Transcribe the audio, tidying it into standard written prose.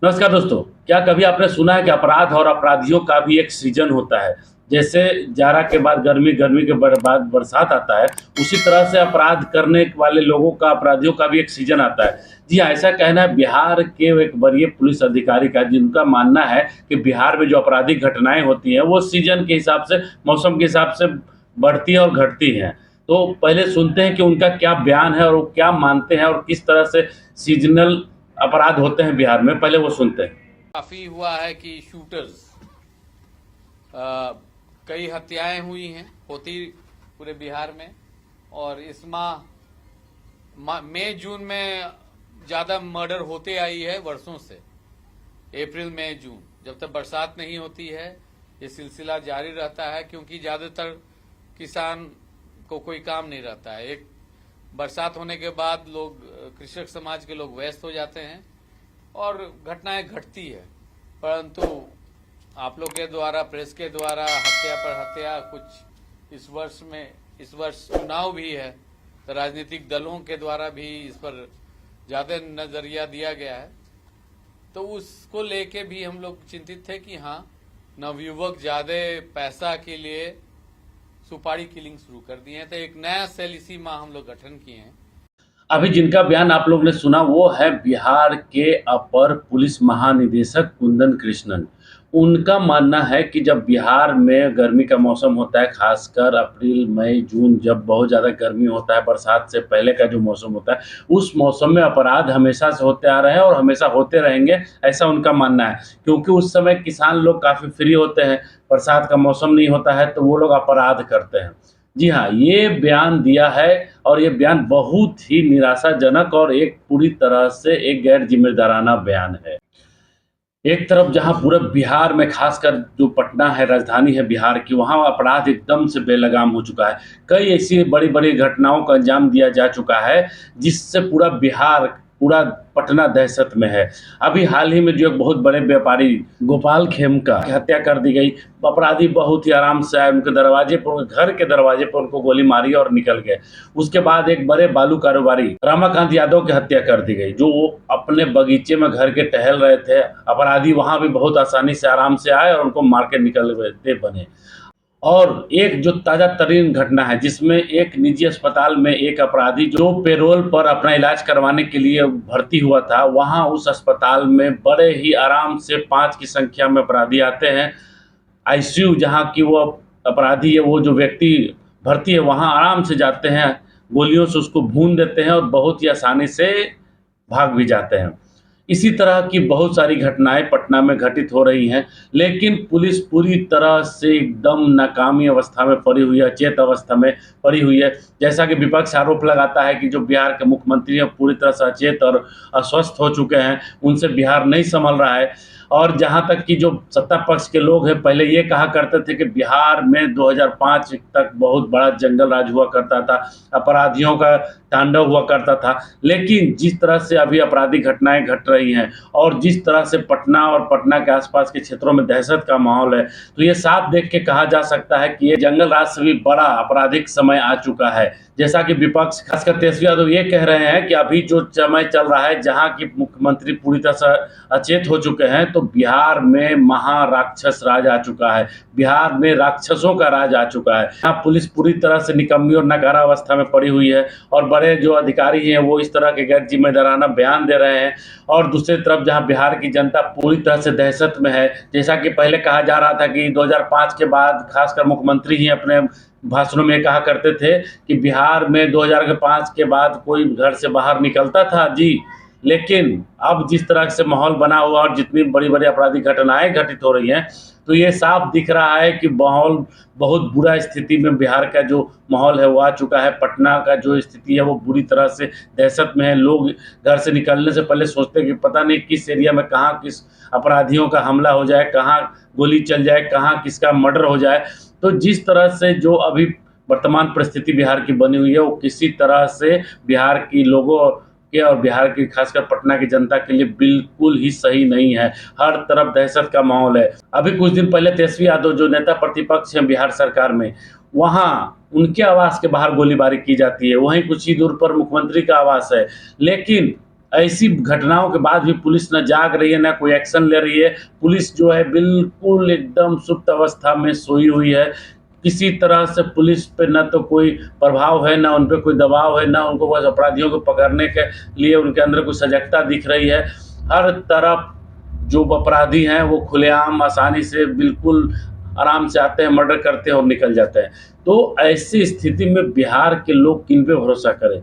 नमस्कार दोस्तों, क्या कभी आपने सुना है कि अपराध और अपराधियों का भी एक सीजन होता है? जैसे जाड़ा के बाद गर्मी, गर्मी के बाद बरसात आता है, उसी तरह से अपराध करने वाले लोगों का, अपराधियों का भी एक सीजन आता है। जी हाँ, ऐसा कहना है बिहार के एक वरीय पुलिस अधिकारी का, जिनका मानना है कि बिहार में जो आपराधिक घटनाएँ होती हैं, वो सीजन के हिसाब से, मौसम के हिसाब से बढ़ती हैं और घटती हैं। तो पहले सुनते हैं कि उनका क्या बयान है और वो क्या मानते हैं और किस तरह से सीज़नल अपराध होते हैं बिहार में, पहले वो सुनते हैं। काफी हुआ है कि शूटर्स कई हत्याएं हुई हैं होती पूरे बिहार में। और इस मई जून में ज्यादा मर्डर होते आई है वर्षों से। अप्रैल मई जून जब तक बरसात नहीं होती है ये सिलसिला जारी रहता है, क्योंकि ज्यादातर किसान को कोई काम नहीं रहता है। एक बरसात होने के बाद लोग, कृषक समाज के लोग व्यस्त हो जाते हैं और घटनाएं घटती है। परंतु आप लोग के द्वारा, प्रेस के द्वारा हत्या पर हत्या, कुछ इस वर्ष चुनाव भी है तो राजनीतिक दलों के द्वारा भी इस पर ज्यादा नजरिया दिया गया है। तो उसको लेके भी हम लोग चिंतित थे कि हाँ, नवयुवक ज्यादा पैसा के लिए सुपारी किलिंग शुरू कर दिए हैं। तो एक नया सेल इसी माह हम लोग गठन किए हैं। अभी जिनका बयान आप लोग ने सुना वो है बिहार के अपर पुलिस महानिदेशक कुंदन कृष्णन। उनका मानना है कि जब बिहार में गर्मी का मौसम होता है, खासकर अप्रैल मई जून, जब बहुत ज़्यादा गर्मी होता है, बरसात से पहले का जो मौसम होता है, उस मौसम में अपराध हमेशा से होते आ रहे हैं और हमेशा होते रहेंगे, ऐसा उनका मानना है। क्योंकि उस समय किसान लोग काफ़ी फ्री होते हैं, बरसात का मौसम नहीं होता है, तो वो लोग अपराध करते हैं। जी हाँ, ये बयान दिया है और ये बयान बहुत ही निराशाजनक और एक पूरी तरह से एक गैर ज़िम्मेदाराना बयान है। एक तरफ जहाँ पूरे बिहार में, खासकर जो पटना है, राजधानी है बिहार की, वहाँ अपराध एकदम से बेलगाम हो चुका है। कई ऐसी बड़ी-बड़ी घटनाओं का अंजाम दिया जा चुका है, जिससे पूरा बिहार, पूरा पटना दहशत में है। अभी हाल ही में जो एक बहुत बड़े व्यापारी गोपाल खेमका की हत्या कर दी गई। अपराधी बहुत ही आराम से आए, उनके दरवाजे पर, घर के दरवाजे पर उनको गोली मारी और निकल गए। उसके बाद एक बड़े बालू कारोबारी रमाकांत यादव की हत्या कर दी गई, जो वो अपने बगीचे में घर के टहल रहे थे। अपराधी वहां भी बहुत आसानी से, आराम से आए और उनको मार के निकल गए बने। और एक जो ताज़ा तरीन घटना है, जिसमें एक निजी अस्पताल में एक अपराधी जो पेरोल पर अपना इलाज करवाने के लिए भर्ती हुआ था, वहाँ उस अस्पताल में बड़े ही आराम से 5 की संख्या में अपराधी आते हैं। आईसीयू जहाँ की वो अपराधी है, वो जो व्यक्ति भर्ती है, वहाँ आराम से जाते हैं, गोलियों से उसको भून देते हैं और बहुत ही आसानी से भाग भी जाते हैं। इसी तरह की बहुत सारी घटनाएँ पटना में घटित हो रही हैं, लेकिन पुलिस पूरी तरह से एकदम नाकामी अवस्था में पड़ी हुई है, अचेत अवस्था में पड़ी हुई है। जैसा कि विपक्ष आरोप लगाता है कि जो बिहार के मुख्यमंत्री हैं, पूरी तरह से अचेत और अस्वस्थ हो चुके हैं, उनसे बिहार नहीं सँभल रहा है। और जहाँ तक कि जो सत्ता पक्ष के लोग हैं, पहले ये कहा करते थे कि बिहार में 2005 तक बहुत बड़ा जंगल राज हुआ करता था, अपराधियों का तांडव हुआ करता था। लेकिन जिस तरह से अभी आपराधिक घटनाएँ घट रही हैं और जिस तरह से पटना और पटना के आसपास के क्षेत्रों में दहशत का माहौल है, तो ये साफ देख के कहा जा सकता है कि ये जंगल राज से भी बड़ा आपराधिक समय आ चुका है। जैसा कि विपक्ष, खासकर तेजस्वी यादव, ये कह रहे हैं कि अभी जो समय चल रहा है, जहाँ की मुख्यमंत्री पूरी तरह से अचेत हो चुके हैं, तो बिहार में महाराक्षस राज आ चुका है, बिहार में राक्षसों का राज आ चुका है। यहाँ पुलिस पूरी तरह से निकम्मी और नकारा अवस्था में पड़ी हुई है और बड़े जो अधिकारी हैं वो इस तरह के गैर जिम्मेदाराना बयान दे रहे हैं। और दूसरी तरफ जहाँ बिहार की जनता पूरी तरह से दहशत में है, जैसा कि पहले कहा जा रहा था कि 2005 के बाद खासकर मुख्यमंत्री ही अपने भाषणों में कहा करते थे कि बिहार में 2005 के बाद कोई घर से बाहर निकलता था जी। लेकिन अब जिस तरह से माहौल बना हुआ और जितनी बड़ी-बड़ी आपराधिक घटनाएँ घटित हो रही हैं, तो ये साफ दिख रहा है कि माहौल बहुत बुरा स्थिति में बिहार का जो माहौल है वो आ चुका है। पटना का जो स्थिति है वो बुरी तरह से दहशत में है। लोग घर से निकलने से पहले सोचते हैं कि पता नहीं किस एरिया में कहाँ किस अपराधियों का हमला हो जाए, कहाँ गोली चल जाए, कहाँ किसका मर्डर हो जाए। तो जिस तरह से जो अभी वर्तमान परिस्थिति बिहार की बनी हुई है, वो किसी तरह से बिहार की लोगों के और बिहार की, खासकर पटना की जनता के लिए बिल्कुल ही सही नहीं है। हर तरफ दहशत का माहौल है। अभी कुछ दिन पहले तेजस्वी यादव जो नेता प्रतिपक्ष हैं बिहार सरकार में, वहाँ उनके आवास के बाहर गोलीबारी की जाती है, वहीं कुछ ही दूर पर मुख्यमंत्री का आवास है। लेकिन ऐसी घटनाओं के बाद भी पुलिस न जाग रही है, न कोई एक्शन ले रही है। पुलिस जो है बिल्कुल एकदम सुप्त अवस्था में सोई हुई है। किसी तरह से पुलिस पे न तो कोई प्रभाव है, न उन पे कोई दबाव है, न उनको बस अपराधियों को पकड़ने के लिए उनके अंदर कोई सजगता दिख रही है। हर तरफ जो अपराधी हैं वो खुलेआम आसानी से बिल्कुल आराम से आते हैं, मर्डर करते हैं और निकल जाते हैं। तो ऐसी स्थिति में बिहार के लोग किन पे भरोसा करें?